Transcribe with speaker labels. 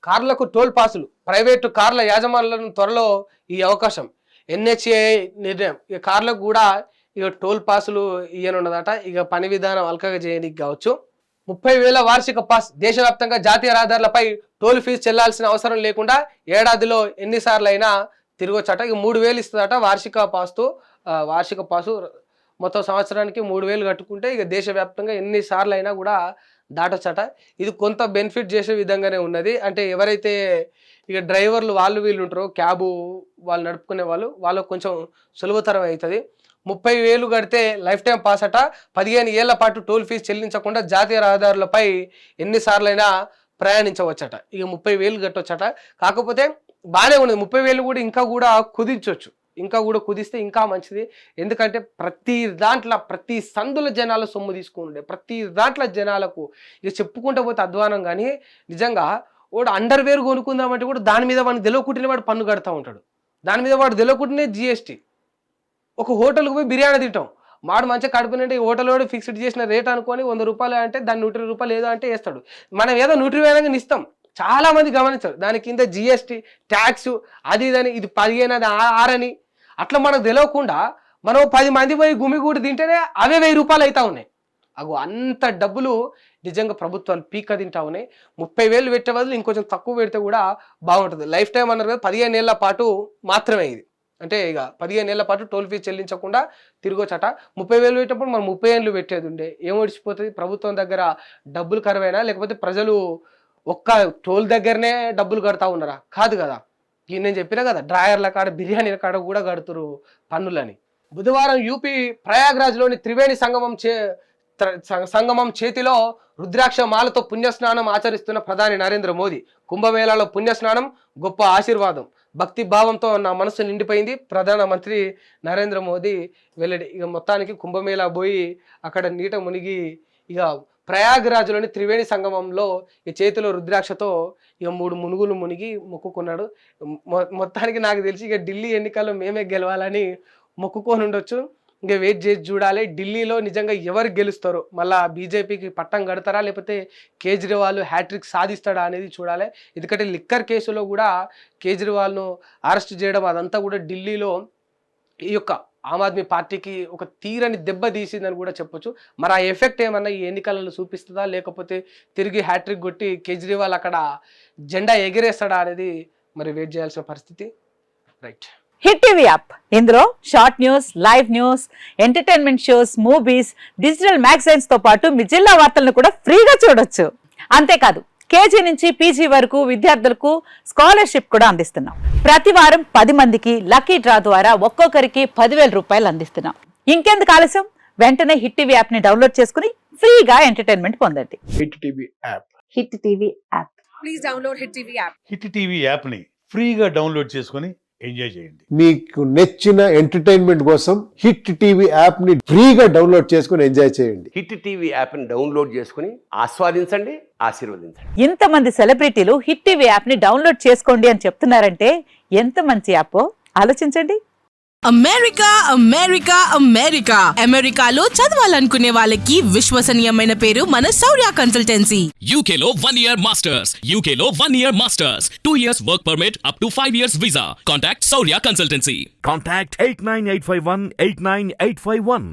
Speaker 1: కార్లకు toll పాసులు, private కార్ల యాజమాన్యాలను త్వరలో ఈ అవకాశం. NHAI నిర్ణయం. ఇక కార్లకు కూడా ఇక టోల్ పాసులు ఇయ్యనున్నదట. ఇక పని విధానం అల్కగా చేయడానికి కావచ్చు. 30,000 వార్షిక పాస్. దేశవ్యాప్తంగా జాతీయ రహదారులపై టోల్ ఫీజు చెల్లాల్సిన అవసరం లేకుండా ఏడాదిలో ఎన్నిసార్లు అయినా తిరగొచ్చట. ఇక 3,000 ఇస్తుందట వార్షిక పాసు. మొత్తం సంవత్సరానికి 3,000 కట్టుకుంటే ఇక దేశవ్యాప్తంగా ఎన్నిసార్లు అయినా కూడా దాటొచ్చట. ఇది కొంత బెనిఫిట్ చేసే విధంగానే ఉన్నది. అంటే ఎవరైతే ఇక డ్రైవర్లు వీళ్ళు ఉంటారో, క్యాబు వాళ్ళు నడుపుకునే వాళ్ళకు కొంచెం సులభతరం అవుతుంది. 30,000 కడితే లైఫ్ టైం పాస్ అట. 15 ఏళ్ల పాటు టోల్ ఫీజు చెల్లించకుండా జాతీయ రహదారులపై ఎన్నిసార్లైనా ప్రయాణించవచ్చట. ఇక 30,000 కట్టొచ్చట. కాకపోతే బాగానే ఉన్నది. 30,000 కూడా ఇంకా కూడా కుదించవచ్చు. ఇంకా కూడా కుదిస్తే ఇంకా మంచిది. ఎందుకంటే ప్రతి సందుల జనాల సొమ్ము తీసుకుంటే ప్రతి దాంట్లో జనాలకు ఇక చెప్పుకుంటూ పోతే అధ్వానం. కానీ నిజంగా వాడు అండర్వేర్ కొనుక్కుందామంటే కూడా దాని మీద వాడిని తెలియకుంటేనే వాడు పన్ను కడతా ఉంటాడు. దాని మీద వాడు తెలియకుంటేనే GST. ఒక హోటల్కి పోయి బిర్యానీ తింటాం, మాడు మంచిగా కడుపునంటే హోటల్ వాడు ఫిక్స్డ్ చేసిన రేట్ అనుకొని 100 రూపాయలు అంటే దాన్ని 120 రూపాయలు ఏదో అంటే వేస్తాడు. మనం ఏదో 120 ఇస్తాం. చాలా మంది గమనించారు. దాని కింద GST, ట్యాక్స్, అది ఇదని, ఇది 15 అది 6 అని. అట్లా మనకు తెలియకుండా మనం 10 మంది పోయి గుమిగూడి తింటేనే అవే 1,000 రూపాయలు అవుతా ఉన్నాయి. అంత డబ్బులు నిజంగా ప్రభుత్వాలు పీక తింటా ఉన్నాయి. 30,000 పెట్టే బదులు ఇంకొంచెం తక్కువ పెడితే కూడా బాగుంటుంది. లైఫ్ టైం అన్నారు కదా, 15 ఏళ్ల పాటు మాత్రమే ఇది. అంటే ఇక 15 ఏళ్ల పాటు టోల్ ఫీజు చెల్లించకుండా తిరగొచ్చట. 30,000 పెట్టేటప్పుడు మనం 30 ఏళ్ళు పెట్టేది ఉండే. ఏం ఒడిచిపోతుంది? ప్రభుత్వం దగ్గర డబ్బులు కరువైనా, లేకపోతే ప్రజలు ఒక్క టోల్ దగ్గరనే డబ్బులు కడతా ఉన్నారా? కాదు కదా. నేను చెప్పినా కదా, డ్రాయర్ల కాడ, బిర్యానీల కాడ కూడా కడుతురు పన్నులని. బుధవారం యూపీ ప్రయాగ్రాజ్లోని త్రివేణి సంగమం చేతిలో రుద్రాక్ష మాలతో పుణ్యస్నానం ఆచరిస్తున్న ప్రధాని నరేంద్ర మోదీ. కుంభమేళాలో పుణ్యస్నానం గొప్ప ఆశీర్వాదం, భక్తి భావంతో నా మనసు నిండిపోయింది. ప్రధానమంత్రి నరేంద్ర మోదీ వెల్లడి. ఇక మొత్తానికి కుంభమేళా పోయి అక్కడ నీట మునిగి ఇక ప్రయాగ్రాజ్లోని త్రివేణి సంగమంలో ఈ చేతిలో రుద్రాక్షతో ఇక 3 మునుగులు మునిగి మొక్కుకున్నాడు. మొత్తానికి నాకు తెలిసి ఇక ఢిల్లీ ఎన్నికల్లో మేమే గెలవాలని మొక్కుకొని ఉండొచ్చు. ఇంకా వెయిట్ చేసి చూడాలి. ఢిల్లీలో నిజంగా ఎవరు గెలుస్తారో, మళ్ళీ బీజేపీకి పట్టం కడతారా, లేకపోతే కేజ్రీవాల్ హ్యాట్రిక్ సాధిస్తాడా అనేది చూడాలి. ఎందుకంటే లిక్కర్ కేసులో కూడా కేజ్రీవాల్ను అరెస్ట్ చేయడం అదంతా కూడా ఢిల్లీలో ఈ యొక్క ఆమ్ ఆద్మీ పార్టీకి ఒక తీరని దెబ్బ తీసిందని కూడా చెప్పొచ్చు. మరి ఆ ఎఫెక్ట్ ఏమన్నా ఈ ఎన్నికలలో చూపిస్తుందా, లేకపోతే తిరిగి హ్యాట్రిక్ కొట్టి కేజ్రీవాల్ అక్కడ జెండా ఎగిరేస్తాడా అనేది మరి వెయిట్ చేయాల్సిన పరిస్థితి. రైట్.
Speaker 2: హిట్ టీవీ యాప్, ఇందులో short news, live news, entertainment shows, movies, digital magazines తో పాటు మీ జిల్లా వార్తలను కూడా ఫ్రీగా చూడొచ్చు. అంతేకాదు KG నుంచి PG వరకు విద్యార్థులకు స్కాలర్షిప్ కూడా అందిస్తున్నాం. ప్రతి వారం 10 మందికి లక్కీ డ్రా ద్వారా ఒక్కొక్కరికి 10,000 రూపాయలు అందిస్తున్నాం. ఇంకెందుకు ఆలస్యం? వెంటనే హిట్ టీవీ యాప్ ని డౌన్లోడ్ చేసుకుని ఫ్రీగా ఎంటర్టైన్మెంట్ పొందండి.
Speaker 3: Hit TV app.
Speaker 2: Hit TV app.
Speaker 4: Please download hit TV app.
Speaker 5: Hit TV app ని ఫ్రీగా డౌన్లోడ్ చేసుకుని ఎంజాయ్ చేయండి.
Speaker 3: మీకు నచ్చిన ఎంటర్టైన్మెంట్ కోసం హిట్ టీవీ యాప్ ని ఫ్రీగా డౌన్లోడ్ చేసుకుని ఎంజాయ్ చేయండి.
Speaker 6: హిట్ టీవీ యాప్ ని డౌన్లోడ్ చేసుకుని ఆస్వాదించండి, ఆశీర్వదించండి.
Speaker 2: ఇంతమంది సెలబ్రిటీలు హిట్ టీవీ యాప్ ని డౌన్లోడ్ చేసుకోండి అని చెప్తున్నారంటే ఎంత మంచి యాప్ ఆలోచించండి.
Speaker 4: అమెరికా అమెరికా అమెరికా అమెరికాలో చదవాలనుకునే వాళ్ళకి విశ్వసనీయమైన పేరు మన శౌర్య కన్సల్టెన్సీ.
Speaker 7: UK లో 1 year masters, UK లో 1 year masters, 2 years work permit up to 5 years visa. Contact Saurya Consultancy.
Speaker 8: Contact 89851 89851.